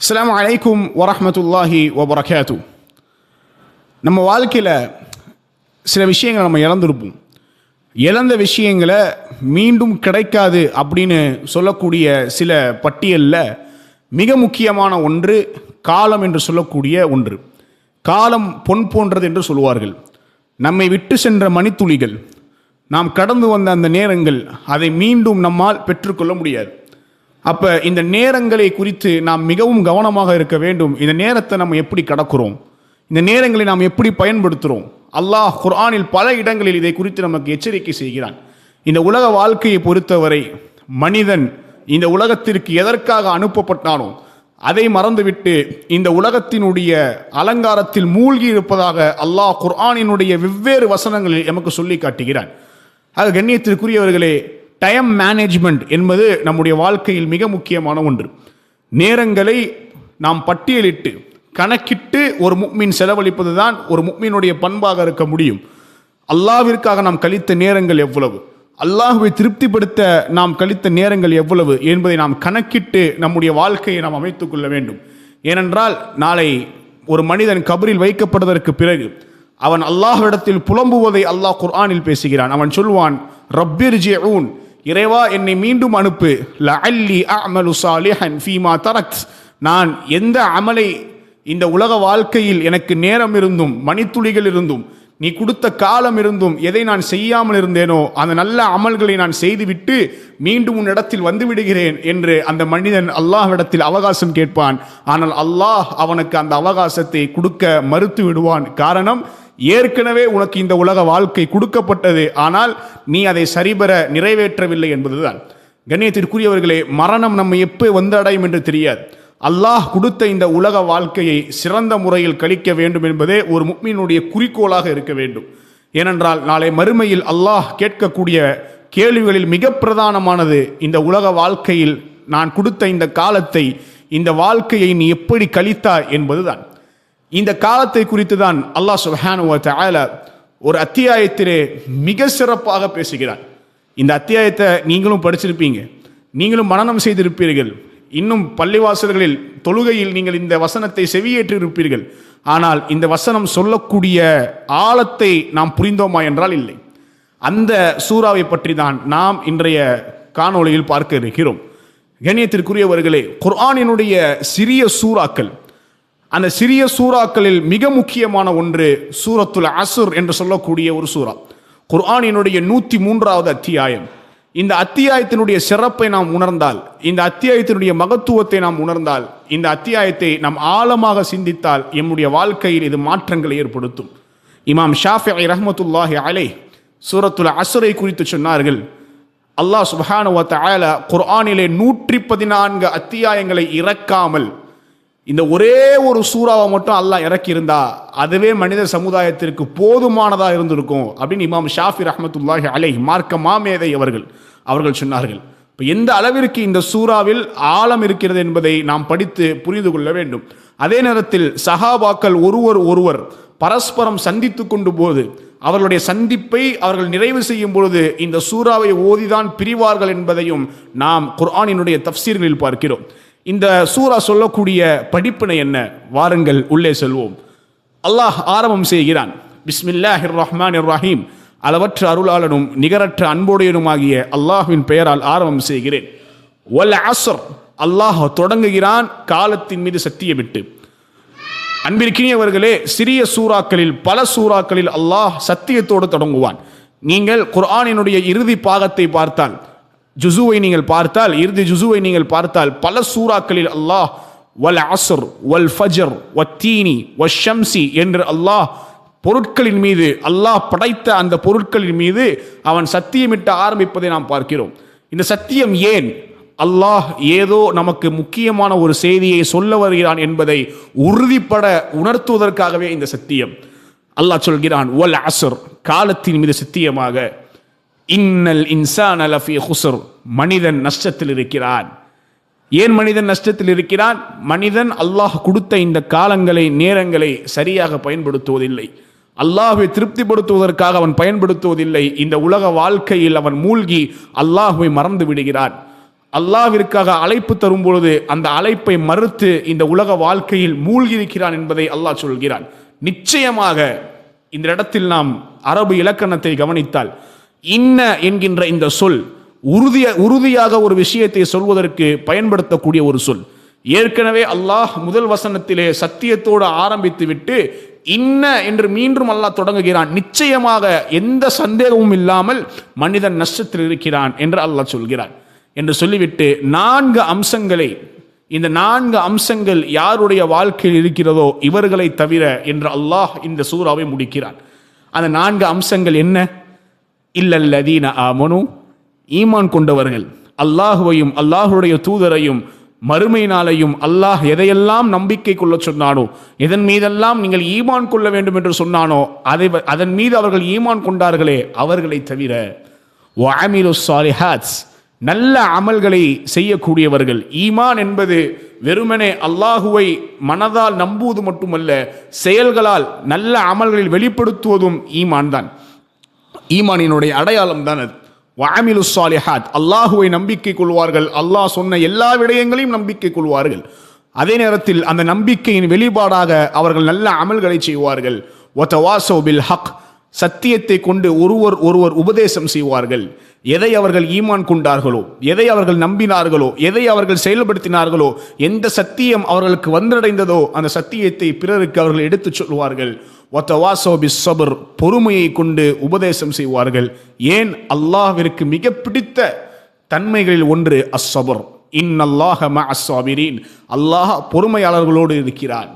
அஸ்ஸலாமு அலைக்கும் வரஹ்மத்துல்லாஹி வபரகாத்து. நம்ம வாழ்க்கையில் சில விஷயங்களை நம்ம இழந்திருப்போம். இழந்த விஷயங்களை மீண்டும் கிடைக்காது அப்படின்னு சொல்லக்கூடிய சில பட்டியலில் மிக முக்கியமான ஒன்று காலம் என்று சொல்லக்கூடிய ஒன்று. காலம் பொன் போன்றது என்று சொல்வார்கள். நம்மை விட்டு சென்ற மணித்துளிகள், நாம் கடந்து வந்த அந்த நேரங்கள், அதை மீண்டும் நம்மால் பெற்றுக்கொள்ள முடியாது. அப்போ இந்த நேரங்களை குறித்து நாம் மிகவும் கவனமாக இருக்க வேண்டும். இந்த நேரத்தை நம்ம எப்படி கடக்கிறோம், இந்த நேரங்களை நாம் எப்படி பயன்படுத்துகிறோம். அல்லாஹ் குர்ஆனில் பல இடங்களில் இதை குறித்து நமக்கு எச்சரிக்கை செய்கிறான். இந்த உலக வாழ்க்கையை பொறுத்தவரை மனிதன் இந்த உலகத்திற்கு எதற்காக அனுப்பப்பட்டானோ அதை மறந்துவிட்டு இந்த உலகத்தினுடைய அலங்காரத்தில் மூழ்கி இருப்பதாக அல்லாஹ் குர்ஆனினுடைய வெவ்வேறு வசனங்களில் எமக்கு சொல்லி காட்டுகிறான். ஆக கண்ணியத்திற்குரியவர்களே, டைம் மேனேஜ்மெண்ட் என்பது நம்முடைய வாழ்க்கையில் மிக முக்கியமான ஒன்று. நேரங்களை நாம் பட்டியலிட்டு கணக்கிட்டு ஒரு முஃமின் செலவழிப்பது தான் ஒரு முஃமினுடைய பண்பாக இருக்க முடியும். அல்லாஹ்விற்காக நாம் கழித்த நேரங்கள் எவ்வளவு, அல்லாஹ்வை திருப்திப்படுத்த நாம் கழித்த நேரங்கள் எவ்வளவு என்பதை நாம் கணக்கிட்டு நம்முடைய வாழ்க்கையை நாம் அமைத்துக் கொள்ள வேண்டும். ஏனென்றால் நாளை ஒரு மனிதன் கபரில் வைக்கப்படுவதற்கு பிறகு அவன் அல்லாஹ்விடத்தில் புலம்புவதை அல்லாஹ் குர்ஆனில் பேசுகிறான். அவன் சொல்வான், ரப்பிர்ஜிஊன், இறைவா என்னை மீண்டும் அனுப்பு, லஅல்லி அஅமலு ஸாலிஹன் ஃபீமா தரக்த், நான் எந்த அமலை இந்த உலக வாழ்க்கையில் எனக்கு நேரம் இருந்தும் மணித்துளிகள் இருந்தும் நீ கொடுத்த காலம் இருந்தும் எதை நான் செய்யாமல் இருந்தேனோ அந்த நல்ல அமல்களை நான் செய்துவிட்டு மீண்டும் உன் இடத்தில் வந்து விடுகிறேன் என்று அந்த மனிதன் அல்லாஹ்விடத்தில் அவகாசம் கேட்பான். ஆனால் அல்லாஹ் அவனுக்கு அந்த அவகாசத்தை கொடுக்க மறுத்து விடுவான். காரணம், ஏற்கனவே உனக்கு இந்த உலக வாழ்க்கை கொடுக்கப்பட்டது, ஆனால் நீ அதை சரிபெற நிறைவேற்றவில்லை என்பதுதான். கண்ணியத்திற்குரியவர்களே, மரணம் நம்மை எப்போ வந்து அடையும் என்று தெரியாது. அல்லாஹ் கொடுத்த இந்த உலக வாழ்க்கையை சிறந்த முறையில் கழிக்க வேண்டும் என்பதே ஒரு முஃமினுடைய குறிக்கோளாக இருக்க வேண்டும். ஏனென்றால் நாளை மறுமையில் அல்லாஹ் கேட்கக்கூடிய கேள்விகளில் மிக பிரதானமானது இந்த உலக வாழ்க்கையில் நான் கொடுத்த இந்த காலத்தை, இந்த வாழ்க்கையை நீ எப்படி கழித்தாய் என்பதுதான். இந்த காலத்தை குறித்து தான் அல்லாஹ் சுப்ஹானஹு வ தஆலா ஒரு அத்தியாயத்திலே மிக சிறப்பாக பேசுகிறார். இந்த அத்தியாயத்தை நீங்களும் படிச்சிருப்பீங்க, நீங்களும் மனனம் செய்திருப்பீர்கள். இன்னும் பள்ளிவாசல்களில் தொழுகையில் நீங்கள் இந்த வசனத்தை செவியேற்று இருப்பீர்கள். ஆனால் இந்த வசனம் சொல்லக்கூடிய ஆழத்தை நாம் புரிந்தோமா என்றால் இல்லை. அந்த சூறாவை பற்றி தான் நாம் இன்றைய காணொளியில் பார்க்க இருக்கிறோம். கண்ணியத்திற்குரியவர்களே, குர்ஆனினுடைய சிறிய சூறாக்கள், அந்த சிறிய சூறாக்களில் மிக முக்கியமான ஒன்று சூரத்துல் அஸ்ர் என்று சொல்லக்கூடிய ஒரு சூறா. குர்ஆனினுடைய 103வது அத்தியாயம். இந்த அத்தியாயத்தினுடைய சிறப்பை நாம் உணர்ந்தால், இந்த அத்தியாயத்தினுடைய மகத்துவத்தை நாம் உணர்ந்தால், இந்த அத்தியாயத்தை நாம் ஆழமாக சிந்தித்தால் நம்முடைய வாழ்க்கையில் இது மாற்றங்களை ஏற்படுத்தும். இமாம் ஷாஃபிஈ ரஹ்மத்துல்லாஹி அலைஹ் சூரத்துல் அஸ்ரை குறித்து சொன்னார்கள், அல்லாஹ் சுப்ஹானஹு வ தஆலா குர்ஆனிலே 114 அத்தியாயங்களை இறக்காமல் இந்த ஒரே ஒரு சூறாவை மட்டும் அல்லாஹ் இறக்கியிருந்தா அதுவே மனித சமுதாயத்திற்கு போதுமானதாக இருந்திருக்கும் அப்படின்னு இமாம் ஷாஃபி ரஹ்மத்துல்லாஹி அலைஹ் மார்க்க மாமேதை அவர்கள் சொன்னார்கள். இப்போ எந்த அளவிற்கு இந்த சூறாவில் ஆழம் இருக்கிறது என்பதை நாம் படித்து புரிந்து கொள்ள வேண்டும். அதே நேரத்தில் சஹாபாக்கள் ஒருவர் பரஸ்பரம் சந்தித்து கொண்டு போது அவர்களுடைய சந்திப்பை அவர்கள் நிறைவு செய்யும் பொழுது இந்த சூறாவை ஓதிதான் பிரிவார்கள் என்பதையும் நாம் குர்ஆனினுடைய தஃப்சீர்களில் பார்க்கிறோம். இந்த சூரா சொல்லக்கூடிய படிப்பினை என்ன? வாருங்கள் உள்ளே செல்வோம். அல்லாஹ் ஆரம்பம் செய்கிறான், பிஸ்மில்லாஹிர் ரஹ்மானிர் ரஹீம், அளவற்ற அருளாளனும் நிகரற்ற அன்புடையனுமாகிய அல்லாஹ்வின் பெயரால் ஆரம்பம் செய்கிறேன். வல் அஸ்ர், அல்லாஹ் தொடங்குகிறான் காலத்தின் மீது சத்தியமிட்டு. அன்பிற்கினியவர்களே, சிறிய சூறாக்களில் பல சூறாக்களில் அல்லாஹ் சத்தியத்தோடு தொடங்குவான். நீங்கள் குர்ஆனினுடைய இறுதி பாகத்தை பார்த்தால், ஜுசுவை நீங்கள் பார்த்தால், இறுதி ஜுசுவை நீங்கள் பார்த்தால், பல சூறாக்களில் அல்லாஹ் வல் அஸ்ர் வல் ஃபஜ்ர் வத்தீனி வஷம்சி என்று அல்லாஹ் பொருட்களின் மீது, அல்லாஹ் படைத்த அந்த பொருட்களின் மீது அவன் சத்தியமிட்டு ஆரம்பிப்பதை நாம் பார்க்கிறோம். இந்த சத்தியம் ஏன்? அல்லாஹ் ஏதோ நமக்கு முக்கியமான ஒரு செய்தியை சொல்ல வருகிறான் என்பதை உறுதிப்பட உணர்த்துவதற்காகவே இந்த சத்தியம். அல்லாஹ் சொல்கிறான், வல் அஸ்ர், காலத்தின் மீது சத்தியமாக, இன்னல் இன்சான லஃபீ குஸ்ர், மனிதன் நஷ்டத்தில் இருக்கிறான். ஏன் மனிதன் நஷ்டத்தில் இருக்கிறான்? மனிதன் அல்லாஹ் கொடுத்த இந்த காலங்களை, நேரங்களை சரியாக பயன்படுத்துவதில்லை. அல்லாஹ்வை திருப்திப்படுத்துவதற்காக அவன் பயன்படுத்துவதில்லை. இந்த உலக வாழ்க்கையில் அவன் மூழ்கி அல்லாஹ்வை மறந்து விடுகிறான். அல்லாஹ்விற்காக அழைப்பு தரும் பொழுது அந்த அழைப்பை மறுத்து இந்த உலக வாழ்க்கையில் மூழ்கியிருக்கிறான் என்பதை அல்லாஹ் சொல்கிறான். நிச்சயமாக இந்த இடத்தில் நாம் அரபு இலக்கணத்தை கவனித்தால் இன்ன என்கின்ற இந்த சொல் உறுதியாக ஒரு விஷயத்தை சொல்வதற்கு பயன்படுத்தக்கூடிய ஒரு சொல். ஏற்கனவே அல்லாஹ் முதல் வசனத்திலே சத்தியத்தோடு ஆரம்பித்து விட்டு இன்ன என்று மீண்டும் அல்லாஹ் தொடங்குகிறான். நிச்சயமாக எந்த சந்தேகமும் இல்லாமல் மனிதன் நஷ்டத்தில் இருக்கிறான் என்று அல்லாஹ் சொல்கிறான் என்று சொல்லிவிட்டு 4 அம்சங்களை, இந்த 4 அம்சங்கள் யாருடைய வாழ்க்கையில் இருக்கிறதோ இவர்களை தவிர என்று அல்லாஹ் இந்த சூராவை முடிக்கிறான். அந்த 4 அம்சங்கள் என்ன? இல்லல்லதீன ஆமனு, ஈமான் கொண்டவர்கள், அல்லாஹுவையும் அல்லாஹுடைய தூதரையும் மறுமை நாளையும் அல்லாஹ் எதையெல்லாம் நம்பிக்கை கொள்ள சொன்னானோ, எதன் மீதெல்லாம் நீங்கள் ஈமான் கொள்ள வேண்டும் என்று சொன்னானோ அதன் மீது அவர்கள் ஈமான் கொண்டார்களே அவர்களை தவிர, வஅமிலுஸ் ஸாலிஹாத், நல்ல அமல்களை செய்யக்கூடியவர்கள். ஈமான் என்பது வெறுமனே அல்லாஹுவை மனதால் நம்புவது மட்டுமல்ல, செயல்களால் நல்ல அமல்களில் வெளிப்படுத்துவதும் ஈமான் தான். ஈமானினுடைய அடையாளம் தான் அது. வஅமிலுஸ் ஸாலிஹாத், அல்லாஹுவை நம்பிக்கை கொள்வார்கள், அல்லாஹ் சொன்ன எல்லா விடயங்களையும் நம்பிக்கை கொள்வார்கள். அதே நேரத்தில் அந்த நம்பிக்கையின் வெளிப்பாடாக அவர்கள் நல்ல அமல்களை செய்வார்கள். வதவாஸவ் பில் ஹக், சத்தியத்தை கொண்டு ஒருவர் உபதேசம் செய்வார்கள். எதை அவர்கள் ஈமான் கொண்டார்களோ, எதை அவர்கள் நம்பினார்களோ, எதை அவர்கள் செயல்படுத்தினார்களோ, எந்த சத்தியம் அவர்களுக்கு வந்தடைந்ததோ அந்த சத்தியத்தை பிறருக்கு அவர்கள் எடுத்துச் சொல்வார்கள். வதவாஸவ் பிஸ் ஸப்ர், பொறுமையை கொண்டு உபதேசம் செய்வார்கள். ஏன்? அல்லாஹ்விற்கு மிக பிடித்த தன்மைகளில் ஒன்று அஸ்ஸப்ர். இன்னல்லாஹ மஅஸ் ஸாபிரீன், அல்லாஹ் பொறுமையாளர்களோடு இருக்கிறான்.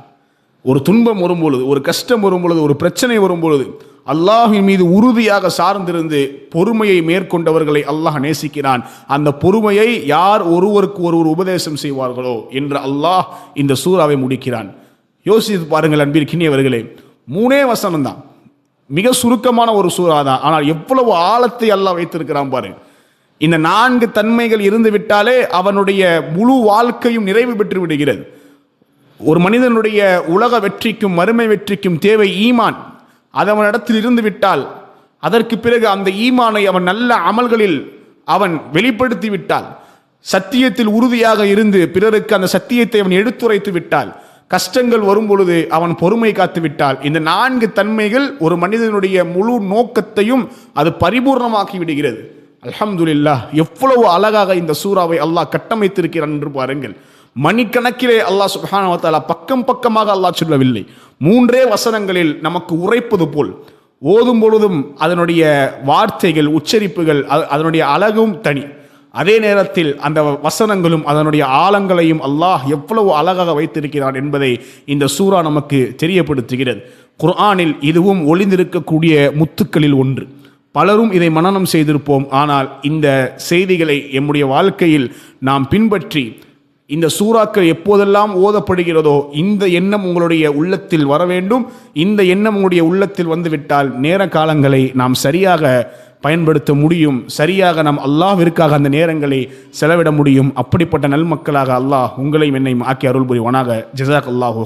ஒரு துன்பம் வரும்பொழுது, ஒரு கஷ்டம் வரும்பொழுது, ஒரு பிரச்சனை வரும்பொழுது அல்லாஹ்வின் மீது உறுதியாக சார்ந்திருந்து பொறுமையை மேற்கொண்டவர்களை அல்லாஹ் நேசிக்கிறான். அந்த பொறுமையை யார் ஒருவருக்கு ஒருவர் உபதேசம் செய்வார்களோ என்று அல்லாஹ் இந்த சூராவை முடிக்கிறான். யோசித்து பாருங்கள் அன்பிற்கினியவர்களே, 3 வசனம் தான், மிக சுருக்கமான ஒரு சூரா தான். ஆனால் எவ்வளவு ஆழத்தை அல்லாஹ் வைத்திருக்கிறான் பாருங்க. இந்த 4 தன்மைகள் இருந்து விட்டாலே அவனுடைய முழு வாழ்க்கையும் நிறைவு பெற்று விடுகிறது. ஒரு மனிதனுடைய உலக வெற்றிக்கும் மறுமை வெற்றிக்கும் தேவை ஈமான். அது அவனிடத்தில் இருந்து விட்டால், அதற்கு பிறகு அந்த ஈமானை அவன் நல்ல அமல்களில் அவன் வெளிப்படுத்தி விட்டால், சத்தியத்தில் உறுதியாக இருந்து பிறருக்கு அந்த சத்தியத்தை அவன் எடுத்துரைத்து விட்டால், கஷ்டங்கள் வரும் பொழுது அவன் பொறுமை காத்து விட்டால், இந்த 4 தன்மைகள் ஒரு மனிதனுடைய முழு நோக்கத்தையும் அது பரிபூர்ணமாக்கி விடுகிறது. அல்ஹம்துலில்லாஹ், எவ்வளவு அழகாக இந்த சூராவை அல்லாஹ் கட்டமைத்திருக்கிறான் என்று பாருங்கள். மணிக்கணக்கிலே அல்லாஹ் சுப்ஹானஹு வ தஆலா பக்கம் பக்கமாக அல்லாஹ் சொல்லவில்லை. 3 வசனங்களில் நமக்கு உரைப்பது போல் ஓதும் பொழுதும் அதனுடைய வார்த்தைகள், உச்சரிப்புகள், அதனுடைய அழகும் தனி. அதே நேரத்தில் அந்த வசனங்களும் அதனுடைய ஆழங்களையும் அல்லாஹ் எவ்வளவு அழகாக வைத்திருக்கிறான் என்பதை இந்த சூரா நமக்கு தெரியப்படுத்துகிறது. குர்ஆனில் இதுவும் ஒளிந்திருக்கக்கூடிய முத்துக்களில் ஒன்று. பலரும் இதை மனனம் செய்திருப்போம். ஆனால் இந்த செய்திகளை எம்முடைய வாழ்க்கையில் நாம் பின்பற்றி இந்த சூறாக்கள் எப்போதெல்லாம் ஓதப்படுகிறதோ இந்த எண்ணம் உங்களுடைய உள்ளத்தில் வர வேண்டும். இந்த எண்ணம் உங்களுடைய உள்ளத்தில் வந்துவிட்டால் நேர காலங்களை நாம் சரியாக பயன்படுத்த முடியும். சரியாக நாம் அல்லாஹ்விற்காக அந்த நேரங்களை செலவிட முடியும். அப்படிப்பட்ட நல்மக்களாக அல்லாஹ் உங்களையும் என்னையும் ஆக்கி அருள் புரிவானாக. ஜஸாக் அல்லாஹு.